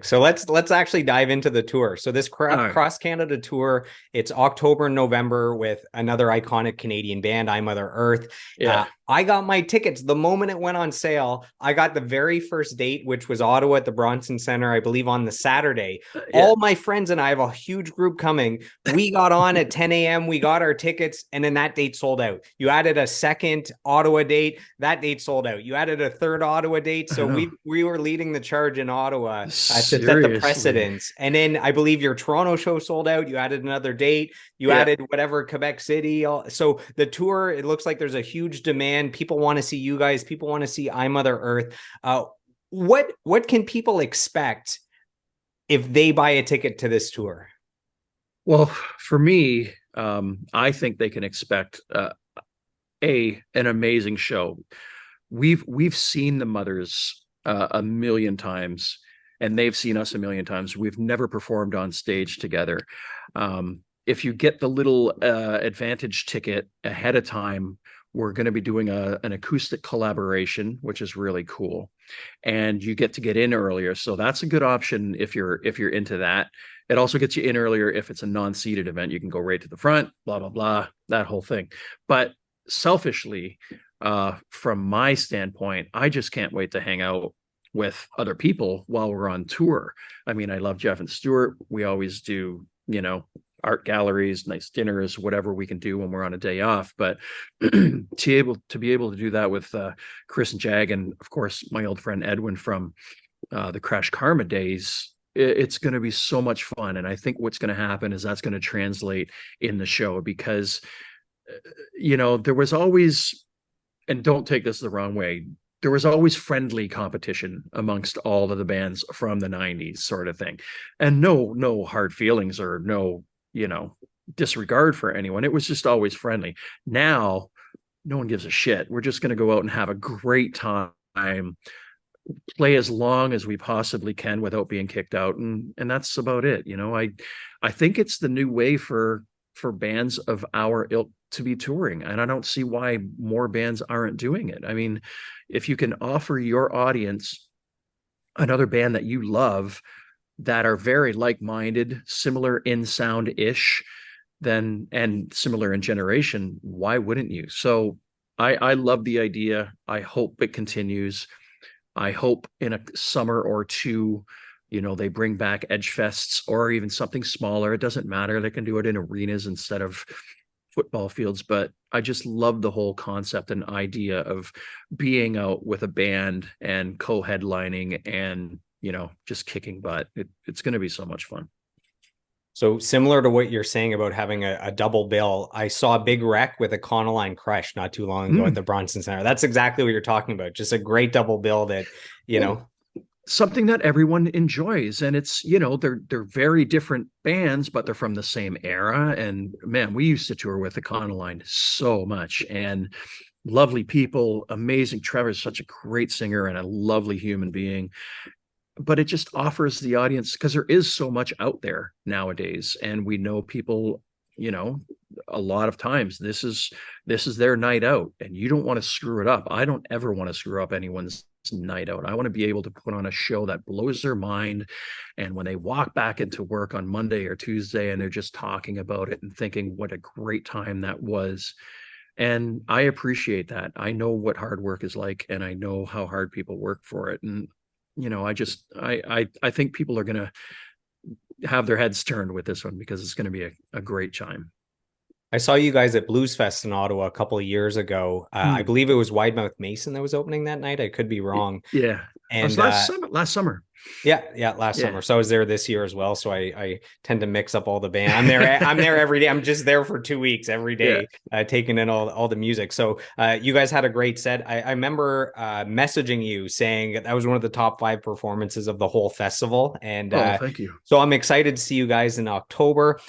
So let's actually dive into the tour. So this All right. cross Canada tour, it's October and November with another iconic Canadian band, I Mother Earth. Yeah. I got my tickets the moment it went on sale. I got the very first date, which was Ottawa at the Bronson Center, I believe on the Saturday. Yeah. All my friends and I have a huge group coming. We got on at 10 a.m. We got our tickets, and then that date sold out. You added a second Ottawa date, that date sold out. You added a third Ottawa date, I so know. we were leading the charge in Ottawa to set the Seriously. precedence. And then I believe your Toronto show sold out. You added another date. You Yeah. added whatever Quebec City. So the tour, it looks like there's a huge demand. People want to see you guys. People want to see I Mother Earth. What can people expect if they buy a ticket to this tour? Well, for me, I think they can expect a an amazing show. We've seen the mothers a million times, and they've seen us a million times. We've never performed on stage together. If you get the little advantage ticket ahead of time, we're going to be doing an acoustic collaboration, which is really cool, and you get in earlier. So that's a good option if you're into that. It also gets you in earlier if it's a non-seated event. You can go right to the front, blah blah blah, that whole thing. But selfishly, from my standpoint, I just can't wait to hang out with other people while we're on tour. I mean, I love Jeff and Stuart. We always do, art galleries, nice dinners, whatever we can do when we're on a day off. But to be able to do that with Chris and Jag, and of course my old friend Edwin from the Crash Karma days, it's going to be so much fun. And I think what's going to happen is that's going to translate in the show because there was always, and don't take this the wrong way, there was always friendly competition amongst all of the bands from the 90s sort of thing. And no hard feelings or no, disregard for anyone. It was just always friendly. Now, no one gives a shit. We're just going to go out and have a great time, play as long as we possibly can without being kicked out, and that's about it. I think it's the new way for bands of our ilk to be touring, and I don't see why more bands aren't doing it. I mean, if you can offer your audience another band that you love that are very like-minded, similar in sound-ish, then and similar in generation, why wouldn't you? So I love the idea. I hope it continues. I hope in a summer or two, they bring back Edge Fests or even something smaller. It doesn't matter. They can do it in arenas instead of football fields. But I just love the whole concept and idea of being out with a band and co-headlining and, just kicking butt. It's going to be so much fun. So similar to what you're saying about having a double bill, I saw a Big Wreck with a Econoline Crush not too long ago at Mm. the Bronson Center. That's exactly what you're talking about. Just a great double bill that, you Well, know, something that everyone enjoys, and it's they're very different bands, but they're from the same era. And man, we used to tour with Econoline so much, and lovely people, amazing. Trevor's such a great singer and a lovely human being, but it just offers the audience, because there is so much out there nowadays, and we know people, you know a lot of times this is their night out, and you don't want to screw it up. I don't ever want to screw up anyone's night out. I want to be able to put on a show that blows their mind, and when they walk back into work on Monday or Tuesday and they're just talking about it and thinking what a great time that was. And I appreciate that. I know what hard work is like, and I know how hard people work for it. And I think people are going to have their heads turned with this one, because it's going to be a great time. I saw you guys at Blues Fest in Ottawa a couple of years ago. I Mm. believe it was Wide Mouth Mason that was opening that night. I could be wrong. Yeah. It was And last summer. Last summer. yeah, last Yeah. summer. So I was there this year as well. So I tend to mix up all the band. I'm there every day. I'm just there for 2 weeks every Yeah. day, taking in all the music. So you guys had a great set. I remember messaging you saying that was one of the top five performances of the whole festival. And Oh, thank you. so I'm excited to see you guys in October.